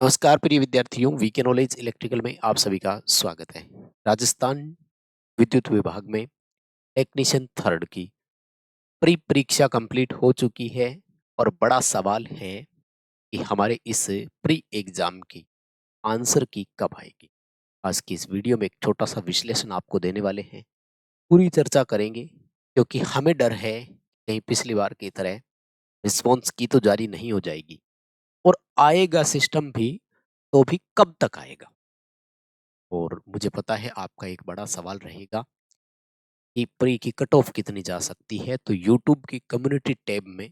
नमस्कार प्रिय विद्यार्थियों, वीके नॉलेज इलेक्ट्रिकल में आप सभी का स्वागत है। राजस्थान विद्युत विभाग में टेक्नीशियन थर्ड की प्री परीक्षा कंप्लीट हो चुकी है और बड़ा सवाल है कि हमारे इस प्री एग्जाम की आंसर की कब आएगी। आज की इस वीडियो में एक छोटा सा विश्लेषण आपको देने वाले हैं, पूरी चर्चा करेंगे क्योंकि हमें डर है कहीं पिछली बार की तरह रिस्पॉन्स की तो जारी नहीं हो जाएगी और आएगा सिस्टम भी, तो भी कब तक आएगा। और मुझे पता है आपका एक बड़ा सवाल रहेगा कि प्री की कट ऑफ कितनी जा सकती है, तो यूट्यूब की कम्युनिटी टैब में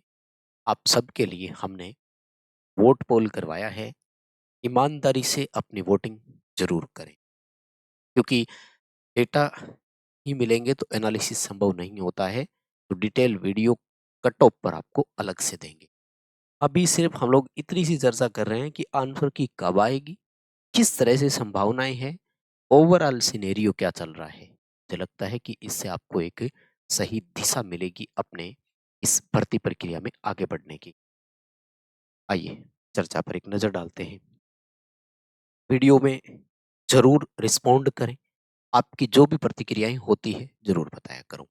आप सबके लिए हमने वोट पोल करवाया है। ईमानदारी से अपनी वोटिंग जरूर करें क्योंकि डेटा ही मिलेंगे तो एनालिसिस संभव नहीं होता है। तो डिटेल वीडियो कट ऑफ पर आपको अलग से देंगे। अभी सिर्फ हम लोग इतनी सी चर्चा कर रहे हैं कि आंसर की कब आएगी, किस तरह से संभावनाएं हैं, ओवरऑल सिनेरियो क्या चल रहा है। मुझे लगता है कि इससे आपको एक सही दिशा मिलेगी अपने इस भर्ती प्रक्रिया में आगे बढ़ने की। आइए चर्चा पर एक नजर डालते हैं। वीडियो में जरूर रिस्पॉन्ड करें, आपकी जो भी प्रतिक्रियाएं होती है जरूर बताया करो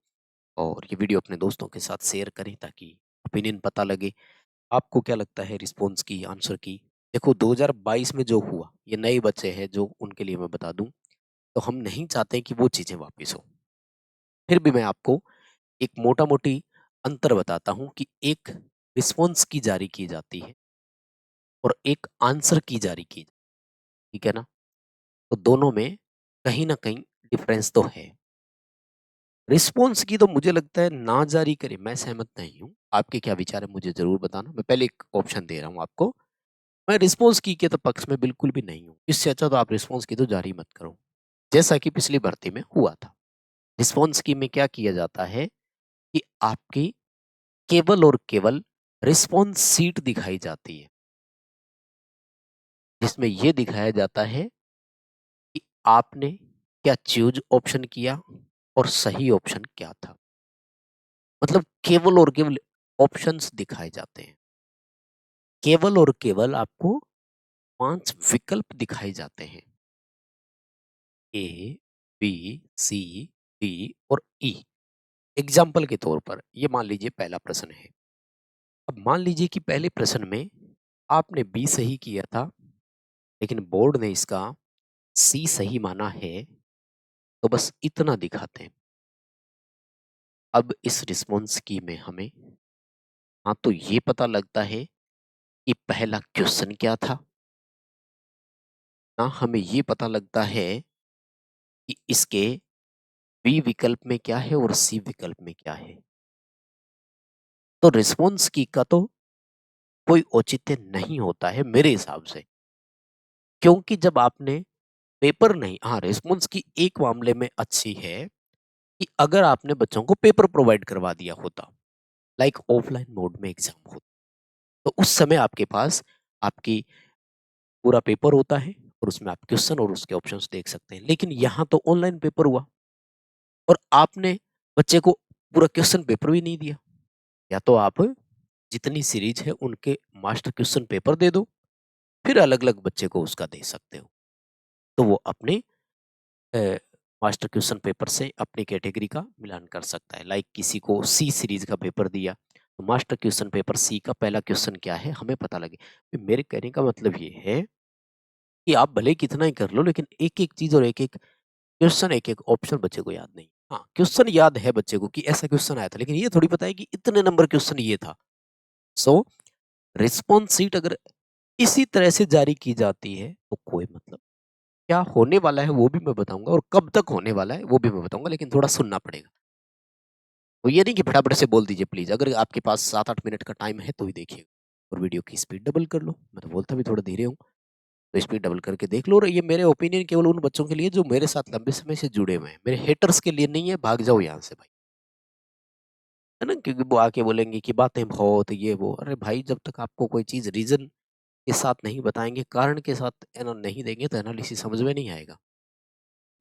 और ये वीडियो अपने दोस्तों के साथ शेयर करें ताकि ओपिनियन पता लगे। आपको क्या लगता है रिस्पॉन्स की, आंसर की। देखो 2022 में जो हुआ, ये नए बच्चे हैं जो उनके लिए मैं बता दूं, तो हम नहीं चाहते कि वो चीजें वापस हो। फिर भी मैं आपको एक मोटा-मोटी अंतर बताता हूँ कि एक रिस्पॉन्स की जारी की जाती है और एक आंसर की जारी की, ठीक है ना? तो दोनों में कहीं न कहीं डिफरेंस तो है। रिस्पॉन्स की तो मुझे लगता है ना जारी करें, मैं सहमत नहीं हूँ। आपके क्या विचार है मुझे ज़रूर बताना। मैं पहले एक ऑप्शन दे रहा हूँ आपको। मैं रिस्पॉन्स की के तो पक्ष में बिल्कुल भी नहीं हूँ। इससे अच्छा तो आप रिस्पॉन्स की तो जारी मत करो, जैसा कि पिछली भर्ती में हुआ था। रिस्पॉन्स की में क्या किया जाता है कि आपकी केवल और केवल रिस्पॉन्स सीट दिखाई जाती है, जिसमें ये दिखाया जाता है कि आपने क्या चूज ऑप्शन किया और सही ऑप्शन क्या था। मतलब केवल और केवल ऑप्शंस दिखाए जाते हैं। केवल और केवल आपको 5 विकल्प दिखाए जाते हैं, ए, बी, सी, डी और ई। एग्जाम्पल के तौर पर ये मान लीजिए पहला प्रश्न है। अब मान लीजिए कि पहले प्रश्न में आपने बी सही किया था, लेकिन बोर्ड ने इसका सी सही माना है, तो बस इतना दिखाते हैं। अब इस रिस्पॉन्स की में हमें हाँ तो ये पता लगता है कि पहला क्वेश्चन क्या था, ना हमें ये पता लगता है कि इसके बी विकल्प में क्या है और सी विकल्प में क्या है। तो रिस्पॉन्स की का तो कोई औचित्य नहीं होता है मेरे हिसाब से, क्योंकि जब आपने पेपर नहीं, हाँ रिस्पॉन्स की एक मामले में अच्छी है कि अगर आपने बच्चों को पेपर प्रोवाइड करवा दिया होता, लाइक ऑफलाइन मोड में एग्जाम हो, तो उस समय आपके पास आपकी पूरा पेपर होता है और उसमें आप क्वेश्चन और उसके ऑप्शंस देख सकते हैं। लेकिन यहाँ तो ऑनलाइन पेपर हुआ और आपने बच्चे को पूरा क्वेश्चन पेपर भी नहीं दिया। या तो आप जितनी सीरीज है उनके मास्टर क्वेश्चन पेपर दे दो, फिर अलग अलग बच्चे को उसका दे सकते हो। तो वो अपने मास्टर क्वेश्चन पेपर से अपनी कैटेगरी का मिलान कर सकता है। लाइक किसी को सी सीरीज का पेपर दिया, तो मास्टर क्वेश्चन पेपर सी का पहला क्वेश्चन क्या है हमें पता लगे। तो मेरे कहने का मतलब ये है कि आप भले कितना ही कर लो, लेकिन एक एक चीज और एक एक क्वेश्चन, एक एक ऑप्शन बच्चे को याद नहीं। हाँ क्वेश्चन याद है बच्चे को कि ऐसा क्वेश्चन आया था, लेकिन ये थोड़ी पता है कि इतने नंबर क्वेश्चन ये था। सो रिस्पॉन्स सीट अगर इसी तरह से जारी की जाती है तो कोई मतलब, क्या होने वाला है वो भी मैं बताऊंगा और कब तक होने वाला है वो भी मैं बताऊंगा, लेकिन थोड़ा सुनना पड़ेगा। तो ये नहीं कि फटाफट से बोल दीजिए प्लीज। अगर आपके पास 7-8 मिनट का टाइम है तो ही देखिएगा और वीडियो की स्पीड डबल कर लो। मैं तो बोलता भी थोड़ा धीरे हूँ, तो स्पीड डबल करके देख लो। और ये मेरे ओपिनियन केवल उन बच्चों के लिए जो मेरे साथ लंबे समय से जुड़े हुए हैं, मेरे हेटर्स के लिए नहीं है। भाग जाओ यहाँ से भाई, है ना, क्योंकि वो आके बोलेंगे कि बातें बहुत ये वो। अरे भाई जब तक आपको कोई चीज रीजन के साथ नहीं बताएंगे, कारण के साथ नहीं देंगे, तो एनालिसिस समझ में नहीं आएगा।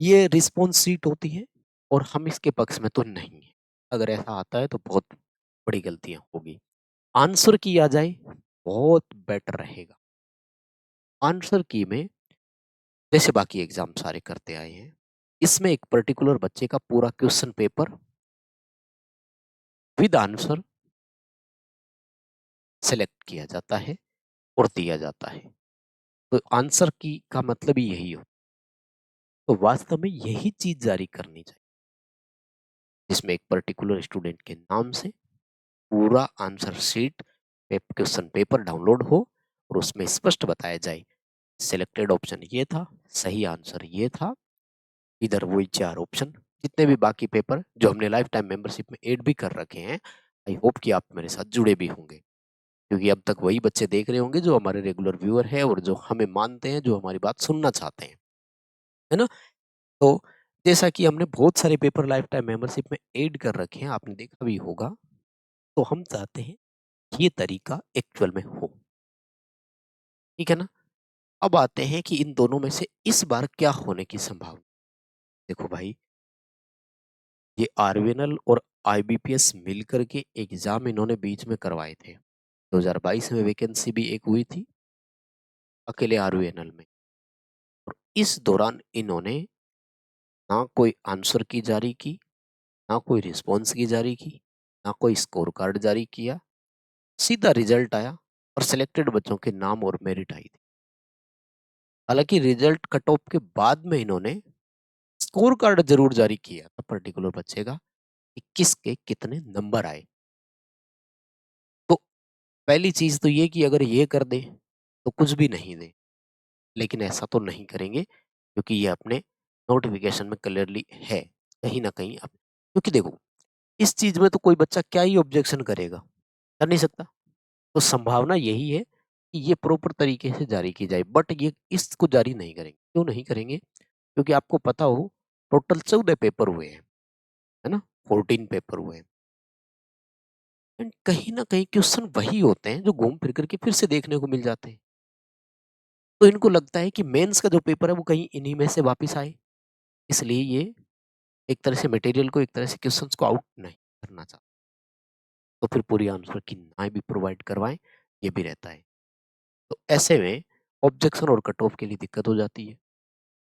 ये रिस्पॉन्स सीट होती है और हम इसके पक्ष में तो नहीं है। अगर ऐसा आता है तो बहुत बड़ी गलतियां होगी। आंसर की आ जाए बहुत बेटर रहेगा। आंसर की में जैसे बाकी एग्जाम सारे करते आए हैं, इसमें एक पर्टिकुलर बच्चे का पूरा question paper with answer select किया जाता है और दिया जाता है। तो आंसर की का मतलब ही यही हो। तो वास्तव में यही चीज जारी करनी चाहिए, जिसमें एक पर्टिकुलर स्टूडेंट के नाम से पूरा answer sheet question paper download हो और उसमें स्पष्ट बताया जाए सिलेक्टेड ऑप्शन ये था, सही आंसर ये था, इधर वही 4 ऑप्शन, जितने भी बाकी पेपर जो हमने लाइफ टाइम मेंबरशिप में ऐड भी कर रखे हैं। आई होप कि आप मेरे साथ जुड़े भी होंगे, क्योंकि अब तक वही बच्चे देख रहे होंगे जो हमारे रेगुलर व्यूअर है और जो हमें मानते हैं, जो हमारी बात सुनना चाहते हैं, है ना? तो जैसा कि हमने बहुत सारे पेपर लाइफ टाइम मेंबरशिप में ऐड कर रखे हैं, आपने देखा भी होगा, तो हम चाहते हैं कि ये तरीका एक्चुअल में हो, ठीक है ना? अब आते हैं कि इन दोनों में से इस बार क्या होने की संभावना। देखो भाई, ये आरवीएनएल और आईबीपीएस मिलकर के एग्जाम इन्होंने बीच में करवाए थे। 2022 में वैकेंसी भी एक हुई थी अकेले आरवीएनएल में, और इस दौरान इन्होंने ना कोई आंसर की जारी की, ना कोई रिस्पॉन्स की जारी की, ना कोई स्कोर कार्ड जारी किया। सीधा रिजल्ट आया और सिलेक्टेड बच्चों के नाम और मेरिट आई थी। हालांकि रिजल्ट कट ऑफ के बाद में इन्होंने स्कोर कार्ड जरूर जारी किया था पर्टिकुलर बच्चे का कि किसके कितने नंबर आए। तो पहली चीज तो ये कि अगर ये कर दे तो कुछ भी नहीं दे, लेकिन ऐसा तो नहीं करेंगे, क्योंकि ये अपने नोटिफिकेशन में क्लियरली है कहीं ना कहीं अब, क्योंकि देखो इस चीज में तो कोई बच्चा क्या ही ऑब्जेक्शन करेगा, कर नहीं सकता। तो संभावना यही है कि ये प्रॉपर तरीके से जारी की जाए, बट ये इसको जारी नहीं करेंगे। क्यों नहीं करेंगे? क्योंकि आपको पता हो टोटल 14 पेपर हुए हैं, है ना? 14 पेपर हुए हैं, एंड कहीं ना कहीं क्वेश्चन वही होते हैं जो घूम फिर करके फिर से देखने को मिल जाते हैं। तो इनको लगता है कि मेंस का जो पेपर है वो कहीं इन्हीं में से वापस आए, इसलिए ये एक तरह से मटेरियल को, एक तरह से क्वेश्चंस को आउट नहीं करना चाहते, तो फिर पूरी आंसर की ना भी प्रोवाइड करवाएं, ये भी रहता है। तो ऐसे में ऑब्जेक्शन और कट ऑफ के लिए दिक्कत हो जाती है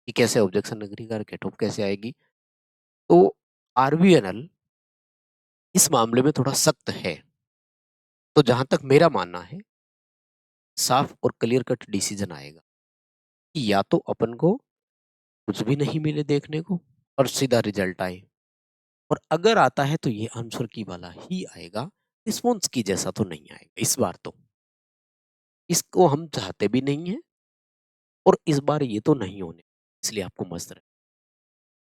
कि कैसे ऑब्जेक्शन लगेगा और कट ऑफ कैसे आएगी। तो आरबीएनएल इस मामले में थोड़ा सख्त है। तो जहां तक मेरा मानना है, साफ और क्लियर कट डिसीजन आएगा कि या तो अपन को कुछ भी नहीं मिले देखने को और सीधा रिजल्ट आए, और अगर आता है तो ये आंसर की वाला ही आएगा, रिस्पॉन्स की जैसा तो नहीं आएगा इस बार। तो इसको हम चाहते भी नहीं है और इस बार ये तो नहीं होने, इसलिए आपको मस्त रहे।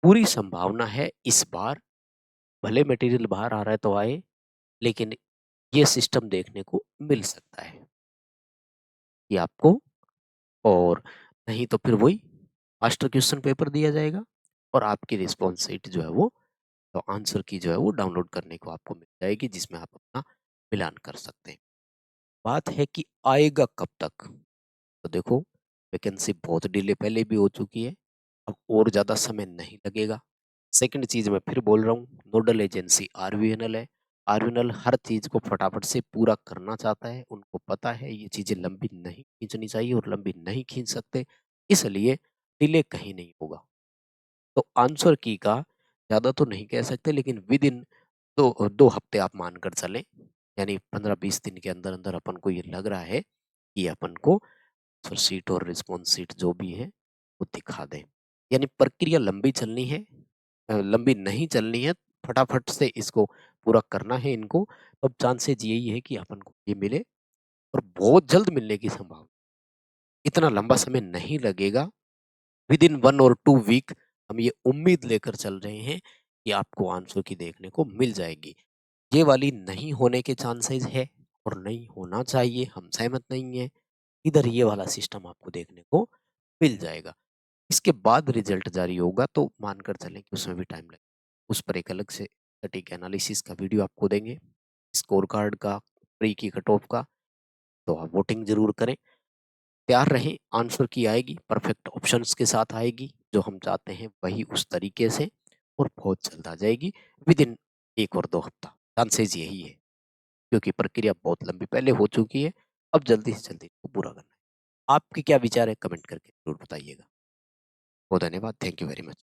पूरी संभावना है इस बार भले मटेरियल बाहर आ रहा है तो आए, लेकिन ये सिस्टम देखने को मिल सकता है कि आपको, और नहीं तो फिर वही मास्टर क्वेश्चन पेपर दिया जाएगा और आपकी रिस्पॉन्स शीट जो है वो, तो आंसर की जो है वो डाउनलोड करने को आपको मिल जाएगी, जिसमें आप अपना मिलान कर सकते हैं। बात है कि आएगा कब तक। तो देखो, वैकेंसी बहुत डिले पहले भी हो चुकी है, अब और ज़्यादा समय नहीं लगेगा। सेकंड चीज़ मैं फिर बोल रहा हूँ, नोडल एजेंसी आरवीएनएल है। आरवीएनएल हर चीज़ को फटाफट से पूरा करना चाहता है, उनको पता है ये चीज़ें लंबी नहीं खींचनी चाहिए और लंबी नहीं खींच सकते, इसलिए डिले कहीं नहीं होगा। तो आंसर की का ज़्यादा तो नहीं कह सकते, लेकिन विद इन 2 हफ्ते आप मानकर चलें, यानी 15-20 दिन के अंदर अंदर अपन को ये लग रहा है कि अपन को आंसर शीट और रिस्पॉन्स शीट जो भी है वो दिखा दें। यानी प्रक्रिया लंबी चलनी है, लंबी नहीं चलनी है, फटाफट से इसको पूरा करना है इनको। तो अब चांसेज यही है कि अपन को ये मिले और बहुत जल्द मिलने की संभावना, इतना लंबा समय नहीं लगेगा। विद इन 1 और 2 वीक हम ये उम्मीद लेकर चल रहे हैं कि आपको आंसर की देखने को मिल जाएगी। ये वाली नहीं होने के चांसेस है और नहीं होना चाहिए, हम सहमत नहीं है। इधर ये वाला सिस्टम आपको देखने को मिल जाएगा। इसके बाद रिजल्ट जारी होगा तो मानकर चलें कि उसमें भी टाइम लगेगा। उस पर एक अलग से सटीक एनालिसिस का वीडियो आपको देंगे, स्कोर कार्ड का, प्री की कट ऑफ का। तो आप वोटिंग जरूर करें, तैयार रहें, आंसर की आएगी, परफेक्ट ऑप्शंस के साथ आएगी, जो हम चाहते हैं वही उस तरीके से, और बहुत जल्द आ जाएगी, विद इन 1 और 2 हफ्ता। चांसेज यही है, क्योंकि प्रक्रिया बहुत लंबी पहले हो चुकी है, अब जल्दी से जल्दी इसको पूरा करना है। आपके क्या विचार है कमेंट करके जरूर बताइएगा। बहुत धन्यवाद। Thank you very much.